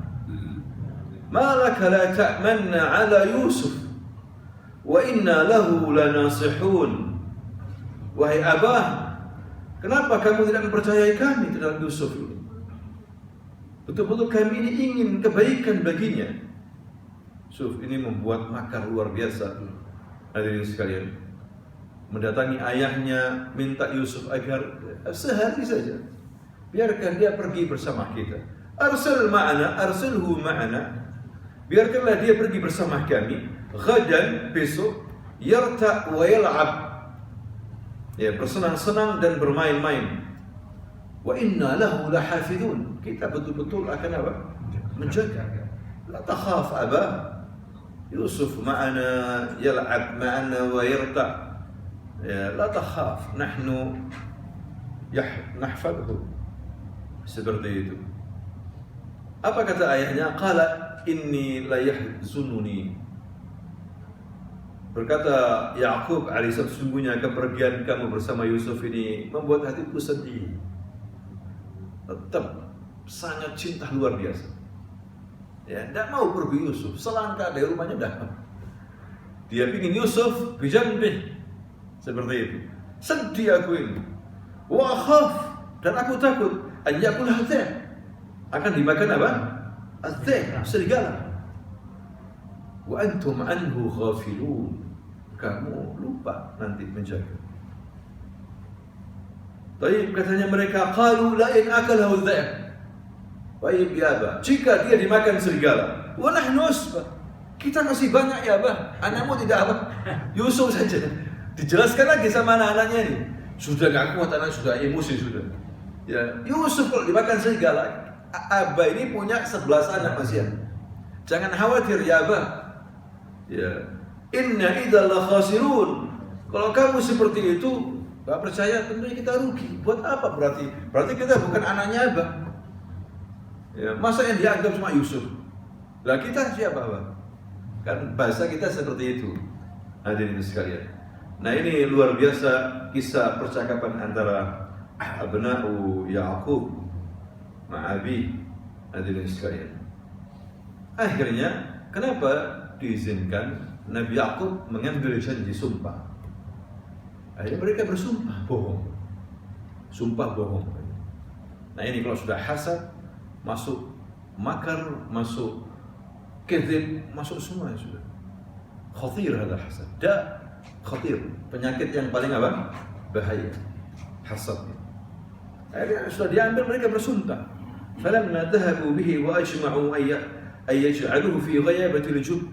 ma laka la ta'manna ala Yusuf wa inna lahu lanasihun. Wahai Abah, kenapa kamu tidak mempercayai kami terhadap Yusuf ini? Betul-betul kami ini ingin kebaikan baginya. Yusuf ini membuat makar luar biasa. Hadirin sekalian, mendatangi ayahnya, minta Yusuf agar sehari saja biarkan dia pergi bersama kita. Arsilhu ma'ana. Biarkanlah dia pergi bersama kami. Ghadan, besok, yarta' wa yal'ab. Ya, bersenang-senang dan bermain-main. Wa inna lahu lahafidun. Kita betul-betul akan apa? Menjaga. La takhaf Abah. Yusuf ma'ana yal'ab ma'ana wa yarta'. Ya, la takhaf. Nahnu nahfadhu. Seperti itu. Apa kata ayahnya? Qala inni la yahzununi. Berkata Ya'qub alaihissalam, sesungguhnya kepergian kamu bersama Yusuf ini membuat hatiku sedih. Tetap sangat cinta luar biasa. Ya, tidak mau pergi Yusuf, selangkah dari rumahnya dah. Dia ingin Yusuf bijanbih. Seperti itu. Sedih aku ini. Wa akhaf, dan aku takut an yakul hadza. Akan dimakan apa? Azza, serigala. Wa antum anhu ghafilun. Kamu lupa nanti menjaga. Baik, katanya mereka, qalu la in akalahu dza'b. Baik ya Abah, jika dia dimakan serigala, wa nahnu usbah. Kita masih banyak ya Abah. Anakmu tidak apa? Yusuf saja. Dijelaskan lagi sama anak-anaknya ini. Sudah gak kuat, anak sudah emosi sudah. Ya, Yusuf kalau dimakan serigala, Abah ini punya 11 anak masih. Jangan khawatir ya Abah. Ya, inna idzal la khasirun. Kalau kamu seperti itu, gak percaya, tentunya kita rugi. Buat apa berarti? Berarti kita bukan anaknya Abah. Ya, masa yang dianggap cuma Yusuf? Lah kita siapa Abah? Kan bahasa kita seperti itu. Hadirin sekalian. Nah, ini luar biasa kisah percakapan antara abna'u Ya'qub ma'abi. Hadirin sekalian. Akhirnya, kenapa diizinkan Nabi Ya'qub mengambil janji sumpah? Akhirnya mereka bersumpah bohong. Sumpah bohong. Nah, ini kalau sudah hasad, masuk makar, masuk kadzib, masuk semua sudah. Khatir hadal hasad. Khatir, penyakit yang paling apa? Bahaya. Hasad. Akhirnya sudah diambil, mereka bersumpah. Falamma dhahabu bihi wa ajma'u ay yaj'aluhu fi ghayabatil jub.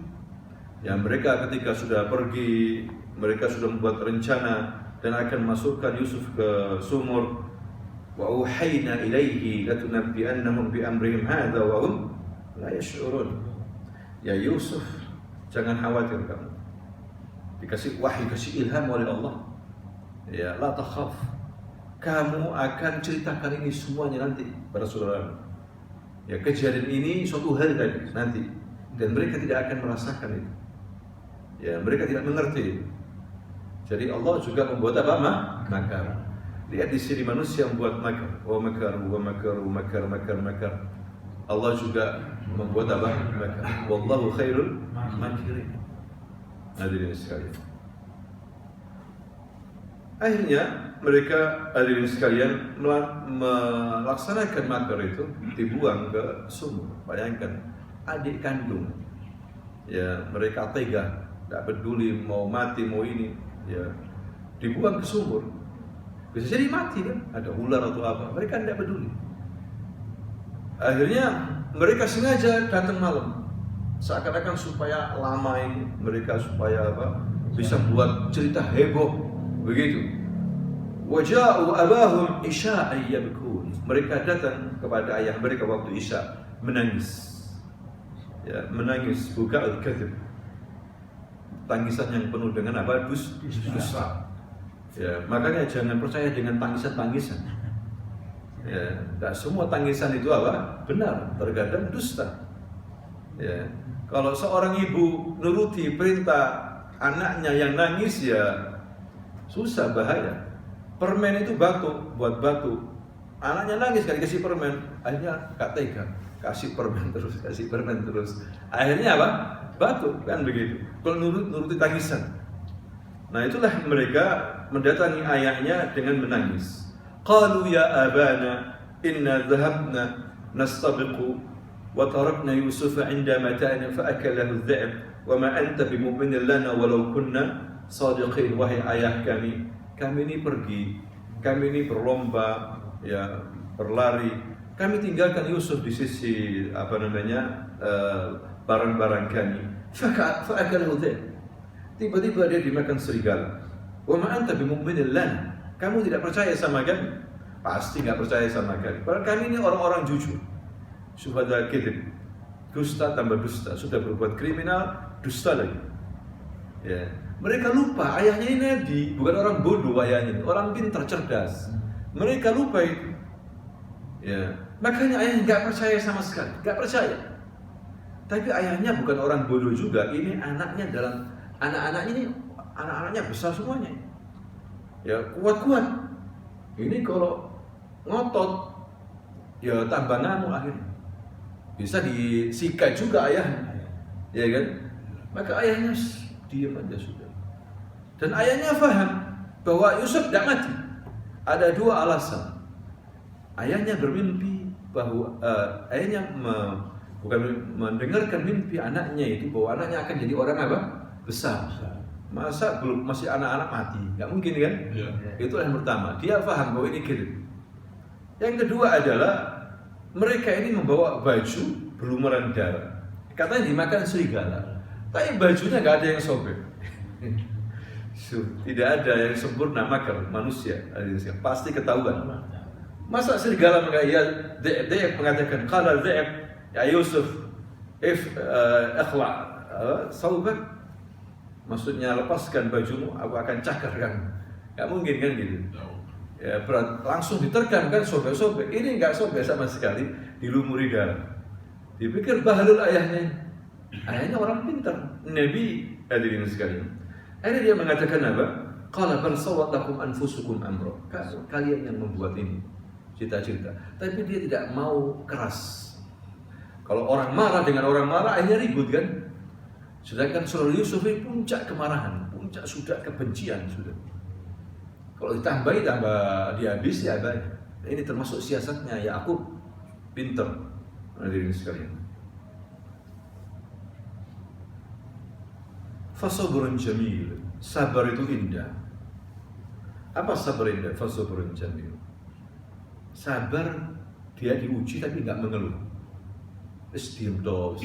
Ya, mereka ketika sudah pergi, mereka sudah membuat rencana dan akan masukkan Yusuf ke sumur. Wa uhayna ilaihi latunabbi'annahum bi amrihim hadza wa hum la yash'urun. Ya Yusuf, jangan khawatir kamu. Dikasih wahyu, kasih ilham oleh Allah. Ya, la takhaf. Kamu akan ceritakan ini semuanya nanti pada saudara. Ya, kejadian ini suatu hari nanti, dan mereka tidak akan merasakan itu. Ya, mereka tidak mengerti. Jadi Allah juga membuat apa? Makar. Lihat di sini manusia membuat makar. Wa makar. Allah juga membuat apa? Makar. Wallahu khairul makirin. Hadirin sekalian. Akhirnya mereka, hadirin sekalian, melaksanakan makar itu, dibuang ke sumur. Bayangkan, adik kandung. Ya, mereka tega, tidak peduli mau mati mau ini. Ya, dibuang ke sumur. Bisa jadi mati kan, ada ular atau apa, mereka tidak peduli. Akhirnya mereka sengaja datang malam, seakan-akan supaya lama ini, mereka supaya apa, bisa buat cerita heboh begitu. Waja'u abahum isya'an yabkun. Mereka datang kepada ayah mereka waktu isya, menangis. Ya, menangis, buka'ul kadzib. Tangisan yang penuh dengan apa? Dusta. Ya, makanya jangan percaya dengan tangisan-tangisan. Ya, tidak semua tangisan itu apa? Benar, terkadang dusta. Ya, kalau seorang ibu nuruti perintah anaknya yang nangis, ya susah, bahaya. Permen itu batuk, buat batuk. Anaknya nangis kan dikasih permen, akhirnya gak tega, kasih permen terus. Akhirnya apa? Batuk kan begitu. Kalau nuruti tangisan. Nah itulah mereka mendatangi ayahnya dengan menangis. Qalu ya abana inna dhahabna nastabiqu wa tarakna Yusuf 'inda mata'ina fa akalahu adh-dhi'b wa ma anta bimu'minin lana walau kunna shadiqin. Wahai ayah kami ini pergi, kami ini berlomba, ya berlari. Kami tinggalkan Yusuf di sisi barang-barang kami. Fa'akalahu adh-dhi'b. Tiba-tiba dia dimakan serigala. Wa ma anta bimu'minin lana. Kamu tidak percaya sama kami? Pasti nggak percaya sama kami. Padahal kami ini orang-orang jujur. Syuhada kadzib. Dusta tambah dusta. Sudah berbuat kriminal, dusta lagi. Ya. Mereka lupa ayahnya ini nabi, bukan orang bodoh ayahnya ini, orang pintar, cerdas. Mereka lupa itu. Ya. Makanya ayahnya nggak percaya sama sekali, nggak percaya. Tapi ayahnya bukan orang bodoh juga. Ini anak-anaknya besar semuanya. Ya kuat-kuat. Ini kalau ngotot, ya tambah ngamuk akhirnya. Bisa disikat juga ayahnya, ya kan? Maka ayahnya diam aja sudah. Dan ayahnya faham bahwa Yusuf tidak mati. Ada dua alasan. Ayahnya bermimpi bahwa ayahnya bukan mendengarkan mimpi anaknya itu bahwa anaknya akan jadi orang apa? Besar. Masa masih anak-anak mati? Nggak mungkin kan? Ya. Itu yang pertama. Dia paham bahwa ini kiri. Yang kedua adalah mereka ini membawa baju berlumuran darah. Katanya dimakan serigala. Tapi bajunya nggak ada yang sobek. Tidak ada yang sempurna makan manusia. Pasti ketahuan. Masa serigala dia mengatakan qala dhaib ya Yusuf ikhla saubak. Maksudnya lepaskan bajumu, aku akan cakar kamu. Gak mungkin kan gitu. Ya, langsung diterkam kan sobek-sobek. Ini nggak sobek sama sekali, dilumuri darah. Dipikir bahlul ayahnya. Ayahnya orang pintar, Nabi hadirin sekalian. Akhirnya dia mengatakan apa? Qala bal sawat lakum anfusukum amra. Kalian yang membuat ini cita-cita. Tapi dia tidak mau keras. Kalau orang marah dengan orang marah, akhirnya ribut kan? Sedangkan surah Yusuf ini puncak kemarahan, puncak sudah kebencian sudah. Kalau ditambahi tambah dihabis ya baik. Ini termasuk siasatnya Yakub pinter. Hadirin sekalian. Fasabrun jamil. Sabar itu indah. Apa sabar indah? Fasabrun jamil. Sabar dia diuji tapi nggak mengeluh. Diam dong.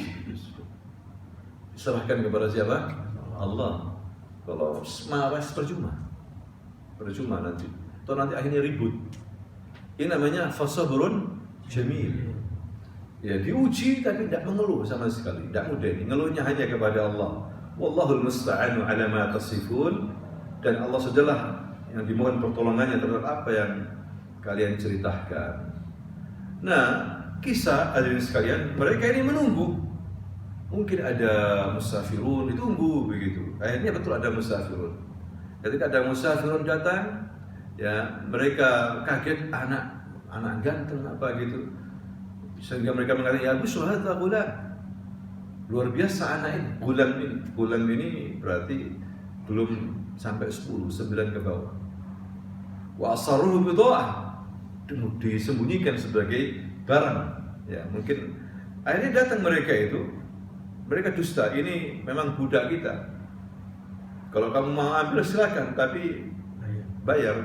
Serahkan kepada siapa? Allah. Kalau marah percuma nanti. Atau nanti akhirnya ribut. Ini namanya fasabrun jamil. Ya diuji tapi tidak mengeluh sama sekali. Tidak mudah ini. Ngeluhnya hanya kepada Allah. Wallahul musta'anu ala ma tasifun. Dan Allah sajalah yang dimohon pertolongannya terhadap apa yang kalian ceritakan. Nah, kisah hadirin sekalian, mereka ini menunggu. Mungkin ada musafirun, ditunggu begitu. Akhirnya betul ada musafirun. Ketika ada musafirun datang, ya mereka kaget anak ganteng apa gitu. Sehingga mereka mengatakan, ya Busra hadza gulam. Luar biasa anak ini, gulam ini berarti belum sampai 10, 9 ke bawah. Wa asarruhu bidha'ah. Disembunyikan sebagai barang. Ya, mungkin akhirnya datang mereka itu. Mereka dusta, ini memang budak kita. Kalau kamu mau ambil silakan, tapi bayar.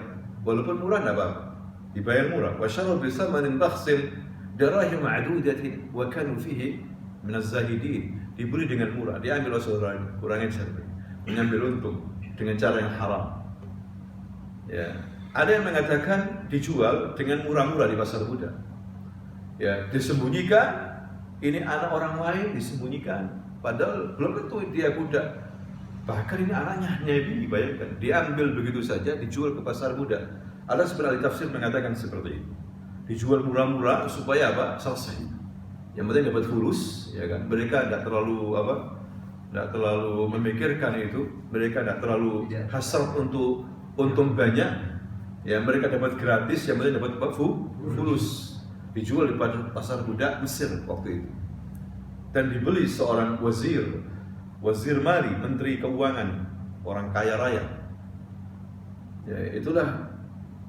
Walaupun murah tidak apa-apa, dibayar murah. Wa syarru bi thamanin bakhsin darahim ma'dudatin wa kanu fihi min az-zahidin. Dibeli dengan murah, diambil oleh orang yang cerdik, mengambil untung dengan cara yang haram. Ya, ada yang mengatakan dijual dengan murah-murah di pasar budak. Ya, disembunyikan. Ini anak orang lain disembunyikan, padahal belum tentu dia budak. Bahkan ini anaknya Nabi, bayangkan, diambil begitu saja, dijual ke pasar budak. Ada sebenarnya tafsir mengatakan seperti itu. Dijual murah-murah supaya apa? Selesai. Yang penting dapat fulus, ya kan? Mereka tidak terlalu memikirkan itu. Mereka tidak terlalu hasrat untuk untung banyak. Ya, mereka dapat gratis, yang mereka dapat fulus. Dijual di pasar budak Mesir waktu itu. Dan dibeli seorang wazir mali, menteri keuangan, orang kaya raya. Ya, itulah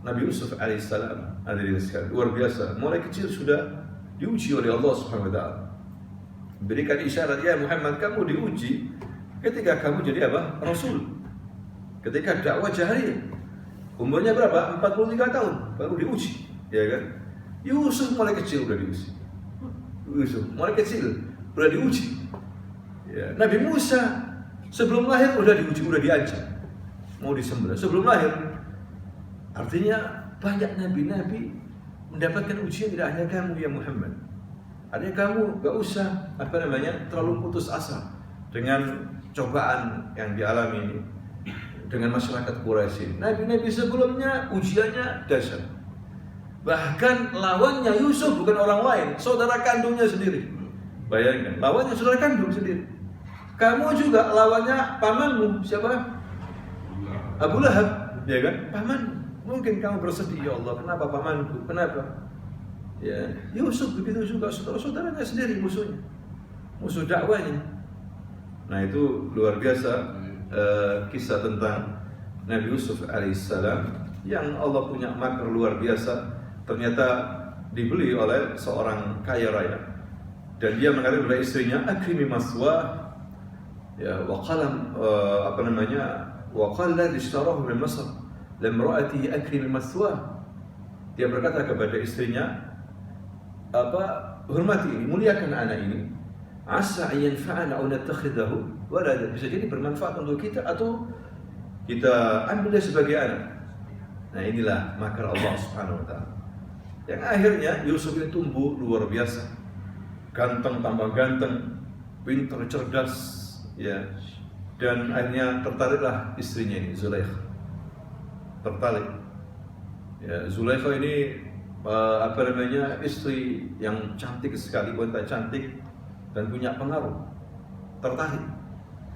Nabi Yusuf alaihissalam, hadirin sekalian, luar biasa. Mulai kecil sudah diuji oleh Allah Subhanahu wa taala. Berikan isyarat, ya Muhammad, kamu diuji ketika kamu jadi apa? Rasul. Ketika dakwah jahriyah. Umurnya berapa? 43 tahun baru diuji, ya kan? Yusuf mulai kecil udah diuji. Yusuf mulai kecil udah diuji. Ya, Nabi Musa sebelum lahir udah diuji, udah diancam mau disembelih sebelum lahir. Artinya banyak nabi-nabi mendapatkan ujian, tidak hanya kamu ya Muhammad. Artinya kamu gak usah terlalu putus asa dengan cobaan yang dialami ini dengan masyarakat Quraisy. Nabi-nabi sebelumnya ujiannya dahsyat. Bahkan lawannya Yusuf bukan orang lain, saudara kandungnya sendiri. Bayangkan, lawannya saudara kandung sendiri. Kamu juga lawannya pamanmu, siapa? Abu Lahab, ya kan? Paman. Mungkin kamu bersedih, ya Allah, kenapa pamanku? Kenapa? Ya, Yusuf begitu juga, saudara-saudaranya sendiri musuhnya, musuh dakwanya. Nah, itu luar biasa kisah tentang Nabi Yusuf alaihissalam yang Allah punya makar luar biasa. Ternyata dibeli oleh seorang kaya raya dan dia mengatakan kepada istrinya, akrimi maswah, ya, wa qalam wa qalla ishtarahu min Masr limra'atihi akrimi maswah. Dia berkata kepada istrinya, hormati ini, muliakan anak ini, asa an yanfa'ana aw nattakhidahu walada, bisa jadi bermanfaat untuk kita atau kita ambil dia sebagai anak. Nah, inilah makar Allah Subhanahu wa taala. Yang akhirnya Yusuf ini tumbuh luar biasa. Ganteng tambah ganteng, pintar, cerdas, ya. Dan akhirnya tertariklah istrinya ini, Zulaikha. Tertarik. Ya, Zulaikha ini istri yang cantik sekali, wanita cantik dan punya pengaruh. Tertarik.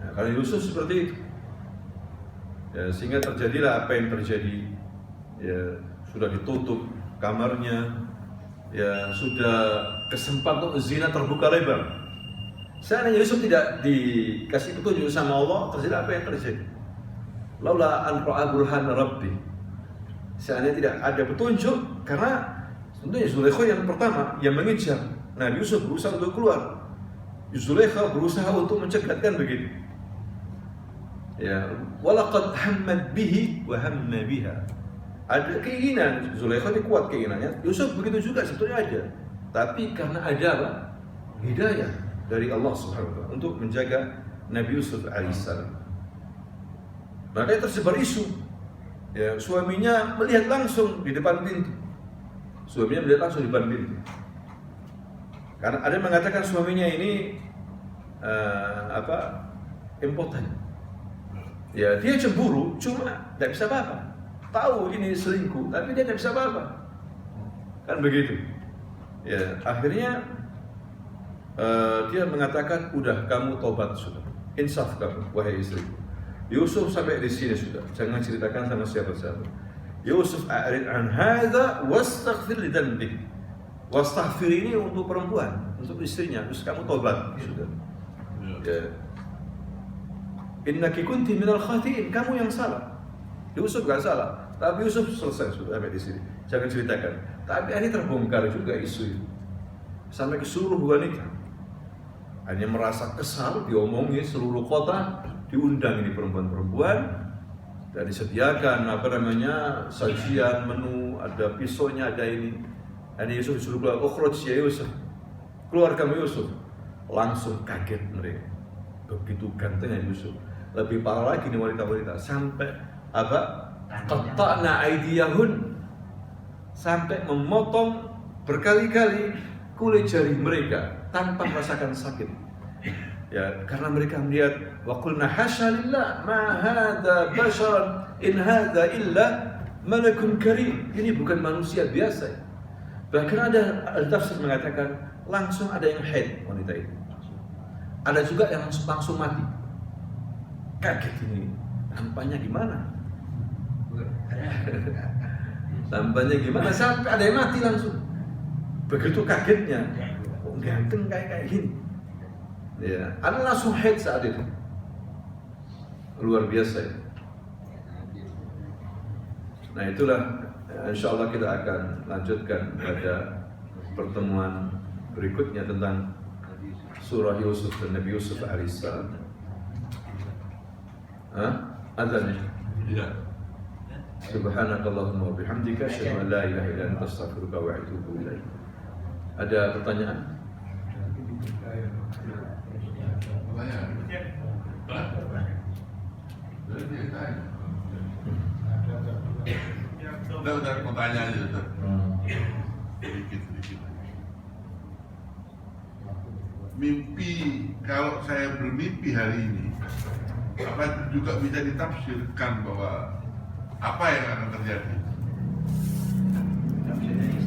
Nah, karena Yusuf seperti itu. Ya, sehingga terjadilah apa yang terjadi. Ya, sudah ditutup kamarnya, ya sudah kesempatan untuk zina terbuka lebar. Seandainya Yusuf tidak dikasih petunjuk sama Allah, terjadi apa yang terjadi? Laula an ra'a burhan rabbi. Seandainya tidak ada petunjuk, karena tentunya Zulaikha yang pertama yang mengejar. Nah, Yusuf berusaha untuk keluar. Zulaikha berusaha untuk mencegatkan begitu. Ya, walaqad hammat bihi wa hamma biha. Ada keinginan, Zulaikha ini kuat keinginannya. Yusuf begitu juga sebetulnya ada. Tapi karena ada apa? Hidayah dari Allah Subhanahu wa taala untuk menjaga Nabi Yusuf alaihissalam. Maka tersebar isu. Ya, suaminya melihat langsung di depan pintu. Suaminya melihat langsung di depan pintu. Karena ada yang mengatakan suaminya ini impoten. Ya, dia cemburu, cuma tidak bisa apa-apa. Tahu ini selingkuh, tapi dia tidak bisa apa-apa. Kan begitu. Ya, akhirnya dia mengatakan, udah kamu tobat sudah, insaf kamu, wahai istriku. Yusuf sampai di sini sudah, jangan ceritakan sama siapa-siapa. Yusuf a'rid an hadza wastaghfir li dhanbik. Wastaghfir ini untuk perempuan, untuk istrinya, terus kamu tobat sudah. Ya. Innaki kunti minal khatiin, kamu yang salah. Yusuf gak salah, tapi Yusuf selesai sudah sampai di sini. Jangan ceritakan. Tapi ini terbongkar juga isu itu sampai ke seluruh wanita. Hanya merasa kesal, diomongi seluruh kota, diundang ini perempuan-perempuan dan disediakan sajian, menu, ada pisaunya, ada ini. Ini Yusuf disuruh keluar, ukhruj ya Yusuf, keluar kamu Yusuf. Langsung kaget mereka. Begitu gantengnya Yusuf. Lebih parah lagi nih wanita-wanita, sampai qatta'na aydiyahun, sampai memotong berkali-kali kulit jari mereka tanpa merasakan sakit. Ya, karena mereka melihat wa qulna hasya lillah ma hadza bashar in hadza illa malakun karim. Ini bukan manusia biasa. Bahkan ada tafsir mengatakan langsung ada yang haid wanita itu. Ada juga yang langsung mati. Kaget ini. Nampaknya gimana? Tampaknya gimana? Sampai ada yang mati langsung. Begitu kagetnya, kok ganteng kayak gini. Ya, ada langsung head saat itu. Luar biasa ya. Nah itulah, insya Allah kita akan lanjutkan pada pertemuan berikutnya tentang surah Yusuf dan Nabi Yusuf alaihissalam. Azan ya? Tidak. Subhanakallahumma wa bihamdika asyhadu an la ilaha illa anta astaghfiruka wa atubu ilaik. Ada pertanyaan? Udah mau tanya aja Ustaz. Sedikit. Mimpi, kalau saya bermimpi hari ini, apa itu juga bisa ditafsirkan bahwa apa yang akan terjadi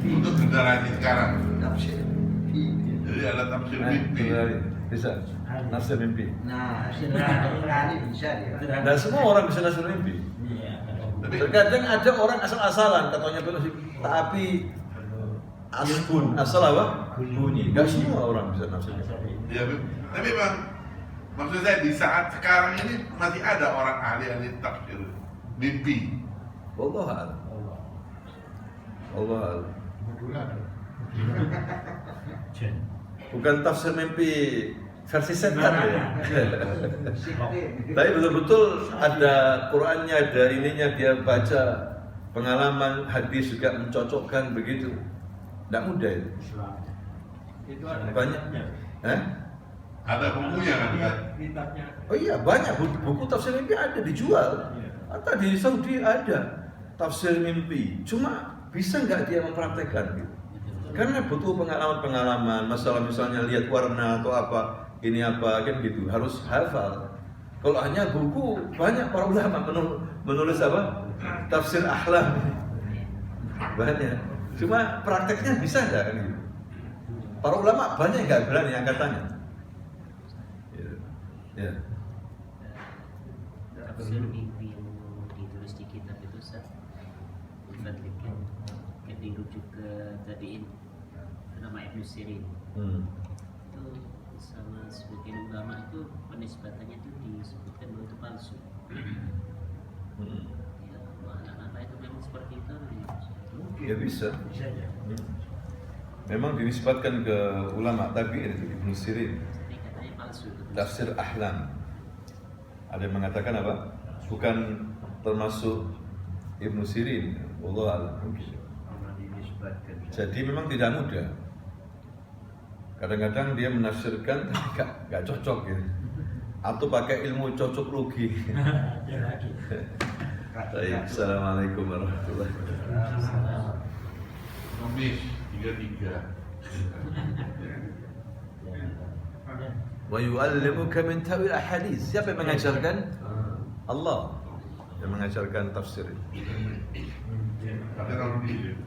untuk generasi sekarang? Jadi ada tafsir mimpi. Bisa. Nafsir mimpi. Nah, bisa dia. Dan semua orang bisa nafsir mimpi. Terkadang ada orang asal-asalan katanya tapi asal apa? Bunyi. Gak semua orang bisa nafsir mimpi. Ya, tapi bang, maksud saya di saat sekarang ini masih ada orang ahli tafsir mimpi. Allah a'lam. Allah a'lam. Bukan tafsir mimpi versi setan ya. Tapi betul-betul ada Qur'annya, ada ininya, dia baca pengalaman hadis juga mencocokkan begitu. Tidak mudah itu. Itu ada Banyak. Ada bukunya kan? Oh iya, banyak buku tafsir mimpi ada dijual. Atau di Saudi ada tafsir mimpi. Cuma bisa nggak dia mempraktekkan gitu? Karena butuh pengalaman-pengalaman, masalah misalnya lihat warna atau apa, ini apa kan gitu, harus hafal. Kalau hanya buku, banyak para ulama menulis apa? Tafsir ahlam. Banyak. Cuma prakteknya bisa nggak kan gitu? Para ulama banyak nggak berani angkatannya. Ya. Tafsir mimpi yang ditulis di kitab itu yang dirujuk ke tabi'in nama Ibnu Sirin. Itu sama sebagian ulama itu penisbatannya itu disebutkan bahwa itu palsu. Ya, anak-anak itu memang seperti itu. Ya bisa. Memang dinisbatkan ke ulama tabi'in itu Ibnu Sirin. Tapi katanya palsu. Tafsir ahlam. Ada yang mengatakan apa? Bukan termasuk Ibnu Sirin. Wallahu a'lam. Jadi memang tidak mudah. Kadang-kadang dia menafsirkan tapi gak cocok ya. Atau pakai ilmu cocok logi. Baik, assalamualaikum warahmatullahi wabarakatuh. Nomis 33. Wa yu'allimuka min tawil ahadits. Siapa yang mengajarkan? Allah yang mengajarkan tafsir. Ada orang di.